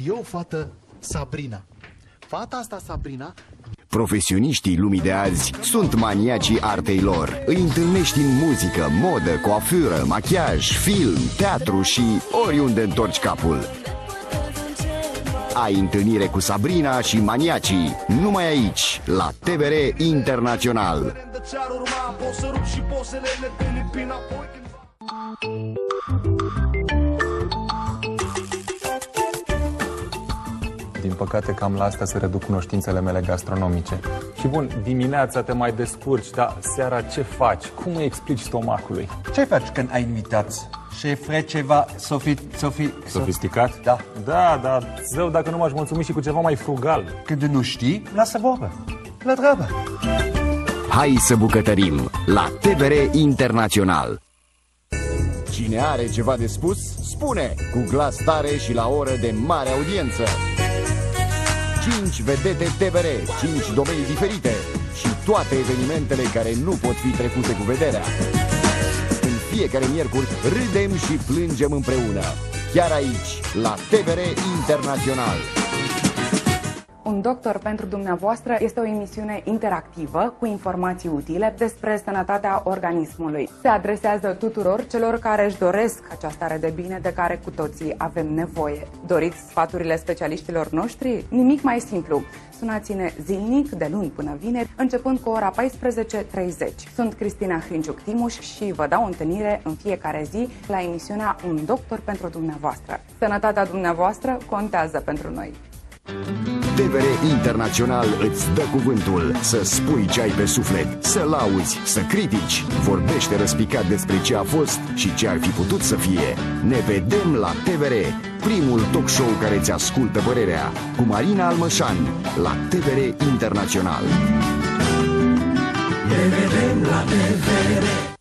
E o fată, Sabrina. Fata asta, Sabrina... Profesioniștii lumii de azi sunt maniacii artei lor. Îi întâlnești în muzică, modă, coafură, machiaj, film, teatru și oriunde întorci capul. Ai întâlnire cu Sabrina și maniacii, numai aici, la TVR Internațional. Din păcate, cam la asta se reduc cunoștințele mele gastronomice. Și bun, dimineața te mai descurci, dar seara ce faci? Cum îi explici stomacului? Ce faci când ai invitați? Și vrei ceva Sofisticat? Da. Da, dar zău, dacă nu m-aș mulțumi și cu ceva mai frugal. Când nu știi, lasă vorbă. La treabă. Hai să bucătărim la TVR Internațional. Cine are ceva de spus, spune, cu glas tare și la oră de mare audiență. 5 vedete TVR, 5 domenii diferite și toate evenimentele care nu pot fi trecute cu vederea. În fiecare miercuri râdem și plângem împreună, chiar aici, la TVR Internațional. Un doctor pentru dumneavoastră este o emisiune interactivă cu informații utile despre sănătatea organismului. Se adresează tuturor celor care își doresc această stare de bine de care cu toții avem nevoie. Doriți sfaturile specialiștilor noștri? Nimic mai simplu. Sunați-ne zilnic, de luni până vineri, începând cu ora 14:30. Sunt Cristina Hrinciuc-Timuș și vă dau întâlnire în fiecare zi la emisiunea Un doctor pentru dumneavoastră. Sănătatea dumneavoastră contează pentru noi. TVR Internațional îți dă cuvântul să spui ce ai pe suflet, să lauzi, să critici. Vorbește răspicat despre ce a fost și ce ar fi putut să fie. Ne vedem la TVR, primul talk show care îți ascultă părerea, cu Marina Almășan, la TVR Internațional. Ne vedem la TVR.